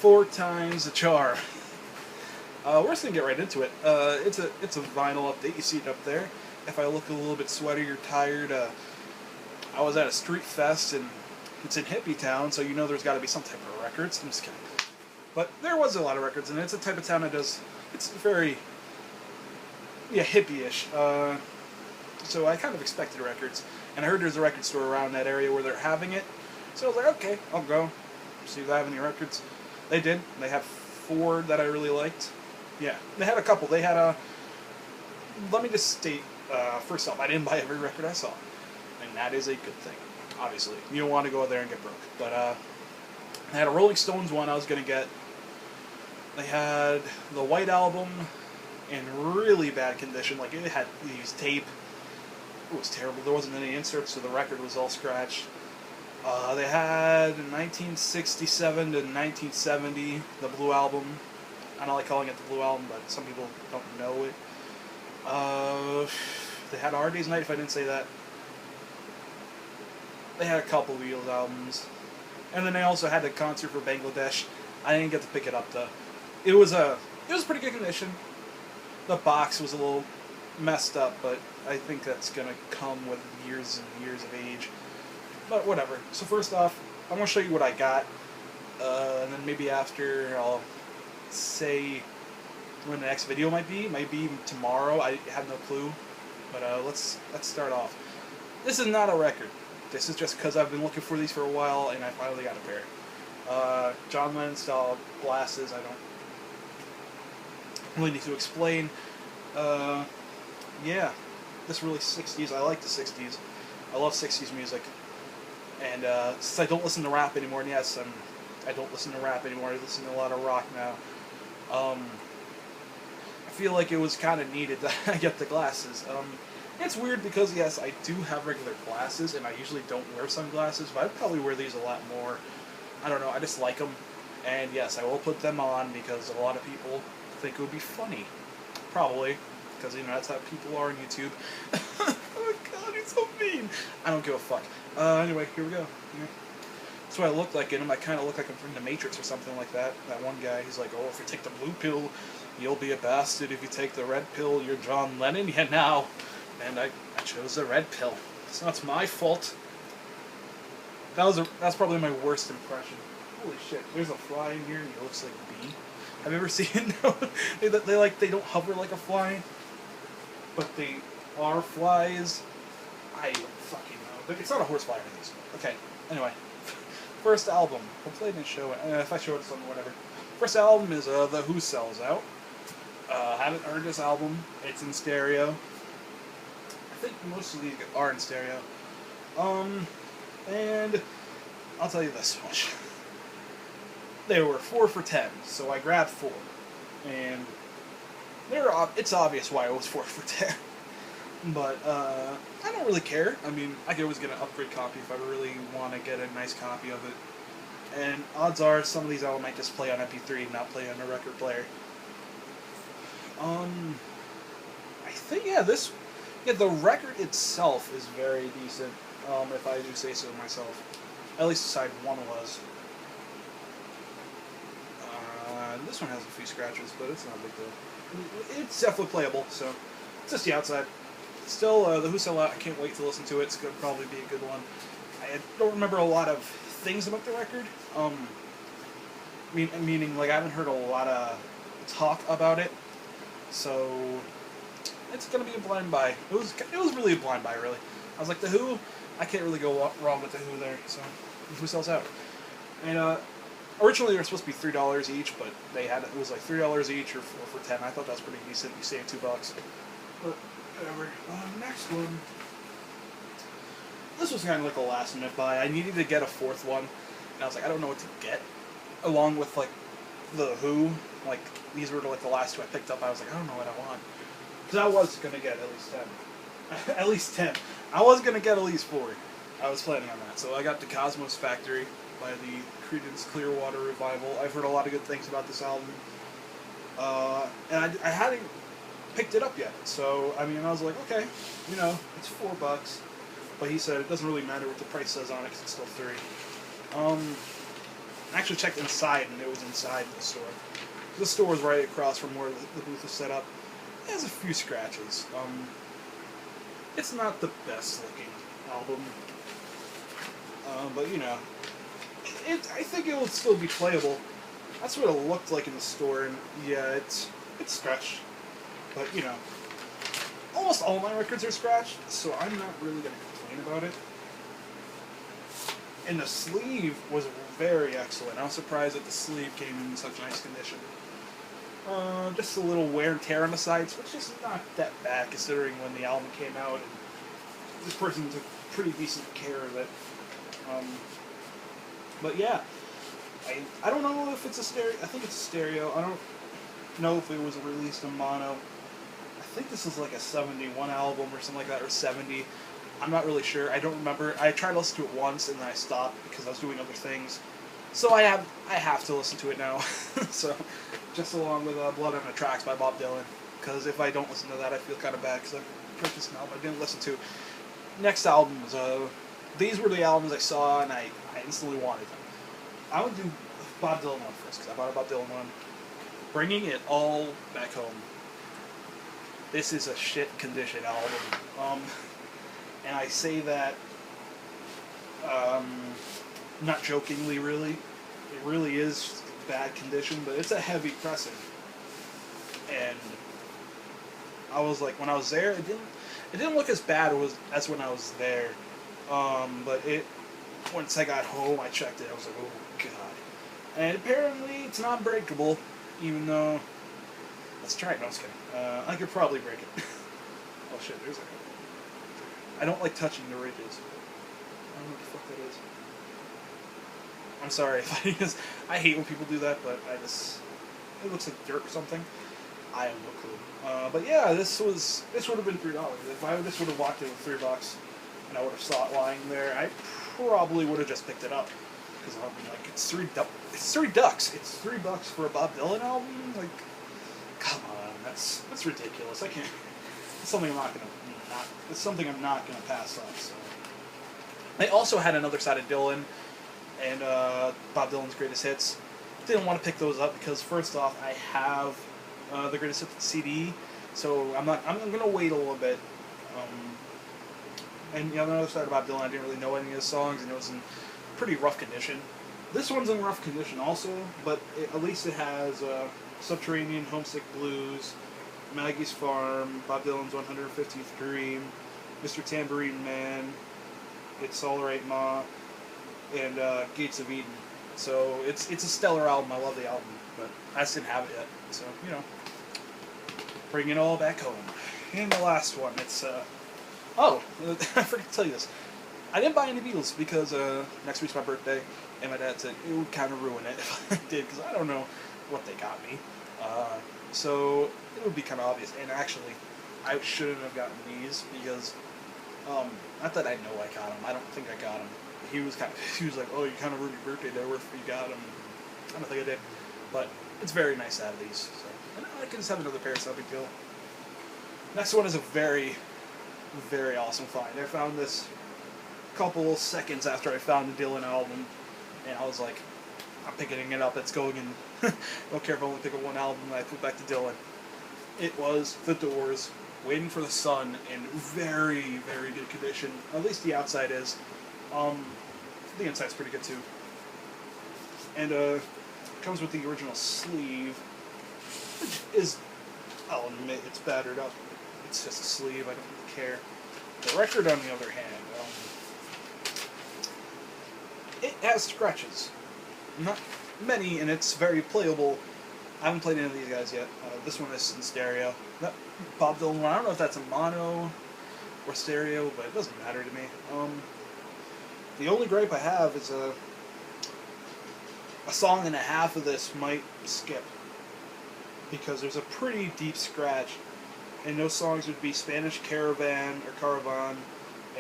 4 times the charm. We're just gonna get right into it. It's a vinyl update. You see it up there. If I look a little bit sweaty or tired, I was at a street fest and it's in hippie town, so you know there's got to be some type of records. I'm just kidding. But there was a lot of records, and it's a type of town that does. It's very, yeah, hippie-ish. So I kind of expected records, and I heard there's a record store around that area where they're having it. So I was like, okay, I'll go see if they have any records. They did. They have 4 that I really liked. Yeah, they had a couple. They had a. Let me just state, first off, I didn't buy every record I saw, and that is a good thing. Obviously, you don't want to go out there and get broke. But they had a Rolling Stones one I was gonna get. They had the White Album in really bad condition. Like, it had used tape. It was terrible. There wasn't any inserts, so the record was all scratched. They had 1967 to 1970, the Blue Album. I don't like calling it the Blue Album, but some people don't know it. They had a Hard Day's Night, if I didn't say that. They had a couple Beatles albums. And then they also had the concert for Bangladesh. I didn't get to pick it up, though. It was pretty good condition. The box was a little messed up, but I think that's going to come with years and years of age. But whatever. So first off, I'm going to show you what I got. And then maybe after I'll say when the next video might be. Might be tomorrow. I have no clue. But let's start off. This is not a record. This is just because I've been looking for these for a while and I finally got a pair. John Lennon style glasses. I don't really need to explain. Yeah, this really 60s. I like the 60s. I love 60s music. And since I don't listen to rap anymore, and yes, I don't listen to rap anymore. I listen to a lot of rock now. I feel like it was kind of needed that I get the glasses. It's weird because, yes, I do have regular glasses, and I usually don't wear sunglasses, but I'd probably wear these a lot more. I don't know, I just like them. And yes, I will put them on because a lot of people think it would be funny. Probably. Because, you know, that's how people are on YouTube. Oh god, he's so mean! I don't give a fuck. Anyway, here we go. Yeah. That's what I look like in them. I kind of look like I'm from The Matrix or something like that. That one guy, he's like, oh, if you take the blue pill, you'll be a bastard. If you take the red pill, you're John Lennon. Yeah, now. And I chose the red pill. So that's my fault. That's probably my worst impression. Holy shit, there's a fly in here and he looks like a bee. Have you ever seen they don't hover like a fly, but they are flies? I don't fucking know. It's not a horsefly or anything. Okay, anyway. First album. Hopefully I didn't show it. If I showed it something, whatever. First album is The Who Sells Out. Haven't heard this album. It's in stereo. I think most of these are in stereo. And I'll tell you this much. They were 4 for $10, so I grabbed 4. And it's obvious why it was 4 for $10. But I don't really care. I mean, I could always get an upgrade copy if I really want to get a nice copy of it. And odds are some of these I might just play on MP3 and not play on a record player. I think, the record itself is very decent, if I do say so myself. At least side 1 was. This one has a few scratches, but it's not a big deal. It's definitely playable, so it's just the outside. Still, The Who Sell Out, I can't wait to listen to it. It's going to probably be a good one. I don't remember a lot of things about the record. Meaning, like, I haven't heard a lot of talk about it. So, it's going to be a blind buy. It was really a blind buy, really. I was like, The Who? I can't really go wrong with The Who there, so The Who Sells Out. And, originally they were supposed to be $3 each, but it was like $3 each or 4 for $10. I thought that was pretty decent. You save $2. But, whatever. Next one. This was kind of like a last minute buy. I needed to get a 4th one, and I was like, I don't know what to get. Along with, like, The Who. Like, these were like the last 2 I picked up. I was like, I don't know what I want. Because I was going to get at least 10. At least 10. I was going to get at least 4. I was planning on that. So I got the Cosmos Factory by the Creedence Clearwater Revival. I've heard a lot of good things about this album. And I hadn't picked it up yet. So, I mean, I was like, okay, you know, it's $4. But he said it doesn't really matter what the price says on it because it's still 3. I actually checked inside, and it was inside the store. The store was right across from where the booth is set up. It has a few scratches. It's not the best looking album, but you know, I think it will still be playable. That's what it looked like in the store, and yeah, it's scratched. But you know, almost all my records are scratched, so I'm not really gonna complain about it. And the sleeve was very excellent. I was surprised that the sleeve came in such nice condition. Just a little wear and tear on the sides, which is not that bad considering when the album came out. And this person took pretty decent care of it. But yeah, I don't know if it's a stereo. I think it's a stereo. I don't know if it was released in mono. I think this is like a 71 album or something like that, or 70. I'm not really sure. I don't remember. I tried to listen to it once and then I stopped because I was doing other things. So I have to listen to it now. So just along with Blood on the Tracks by Bob Dylan, because if I don't listen to that, I feel kind of bad because I purchased an album I didn't listen to. Next albums. These were the albums I saw and I instantly wanted them. I would do Bob Dylan one first because I bought a Bob Dylan one. Bringing It All Back Home. This is a shit condition album. And I say that not jokingly, really. It really is bad condition, but it's a heavy pressing. And I was like, when I was there, it didn't look as bad as when I was there. But once I got home, I checked it. I was like, oh god. And apparently, it's not breakable, even though. Let's try it. No, I was kidding. I could probably break it. Oh shit! There's like I don't like touching the ridges. I don't know what the fuck that is. I'm sorry if I hate when people do that, but it looks like dirt or something. I have no clue. But yeah, this would have been $3. If I just would have walked in with $3 and I would have saw it lying there, I probably would have just picked it up because I'll be like, it's $3. It's $3 for a Bob Dylan album. Like, come on, that's ridiculous. I can't. It's something I'm not gonna. It's something I'm not gonna pass up. So. They also had another side of Dylan and Bob Dylan's greatest hits. Didn't want to pick those up because first off, I have the greatest hits CD, so I'm gonna wait a little bit. And you know, the other side of Bob Dylan, I didn't really know any of his songs, and it was in pretty rough condition. This one's in rough condition also, but at least it has Subterranean, Homesick Blues, Maggie's Farm, Bob Dylan's 150th Dream, Mr. Tambourine Man, It's All Right Ma, and Gates of Eden. So it's a stellar album. I love the album, but I just didn't have it yet. So, you know, bring it all back home. And the last one, it's oh, I forgot to tell you this. I didn't buy any Beatles because next week's my birthday, and my dad said it would kind of ruin it if I did, because I don't know what they got me. So it would be kind of obvious. And actually, I shouldn't have gotten these because, not that I know I got them. I don't think I got them. He was like, oh, you kind of ruined your birthday there. Where you got them? I don't think I did. But it's very nice to have these. So, and I can just have another pair. It's no big deal. Next one is a very, very awesome find. I found this a couple seconds after I found the Dylan album, and I was like, I'm picking it up. It's going in. Don't care if I only pick up one album and I put back to Dylan. It was The Doors, Waiting for the Sun, in very, very good condition. At least the outside is. The inside's pretty good too. And it comes with the original sleeve, which is, I'll admit, it's battered up. It's just a sleeve. I don't really care. The record, on the other hand, it has scratches. Not many, and it's very playable. I haven't played any of these guys yet. This one is in stereo. That Bob Dylan one, I don't know if that's a mono or stereo, but it doesn't matter to me. The only gripe I have is a song and a half of this might skip, because there's a pretty deep scratch, and those songs would be Spanish Caravan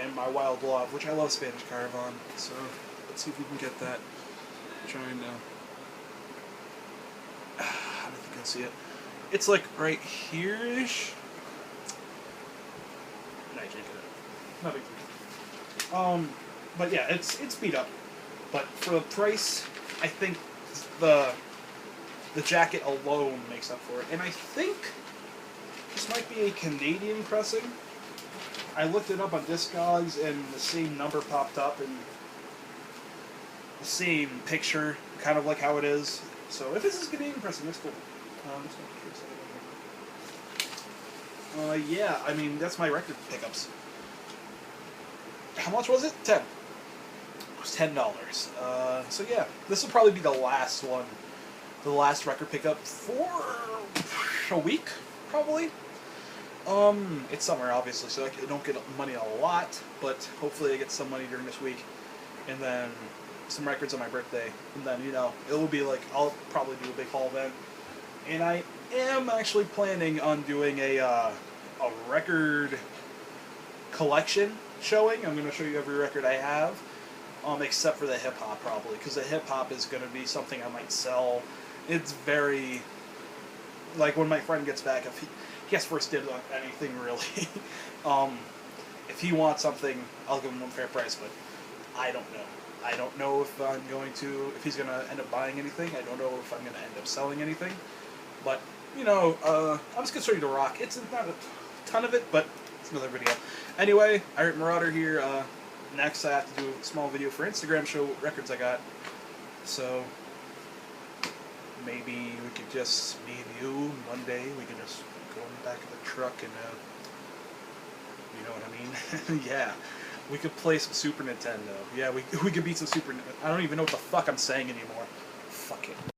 and My Wild Love, which I love Spanish Caravan. So let's see if we can get that. Trying to. I don't think you can see it. It's like right here-ish. No, I can't get it. Not big deal. But yeah, it's beat up. But for the price, I think the jacket alone makes up for it. And I think this might be a Canadian pressing. I looked it up on Discogs, and the same number popped up, and the same picture, kind of like how it is. So if this is Canadian pressing, that's cool. Yeah, I mean, that's my record pickups. How much was it? 10. It was $10. So yeah, this will probably be the last one. The last record pickup for a week, probably. It's summer, obviously, so I don't get money a lot, but hopefully I get some money during this week, and then some records on my birthday, and then, you know, it will be like, I'll probably do a big haul event, and I am actually planning on doing a record collection showing. I'm going to show you every record I have, except for the hip-hop, probably, because the hip-hop is going to be something I might sell. It's very, like, when my friend gets back, if he has first dibs on anything, really. If he wants something, I'll give him one fair price, but I don't know. I don't know if I'm going to, if he's going to end up buying anything. I don't know if I'm going to end up selling anything. But, you know, I'm just considering to rock. It's not a ton of it, but it's another video. Anyway, Irate-Marauder here. Next, I have to do a small video for Instagram, show what records I got. So maybe we could just, me and you, one day, we could just go in the back of the truck and, you know what I mean? Yeah. We could play some Super Nintendo. Yeah, we could beat some Super Nintendo. I don't even know what the fuck I'm saying anymore. Fuck it.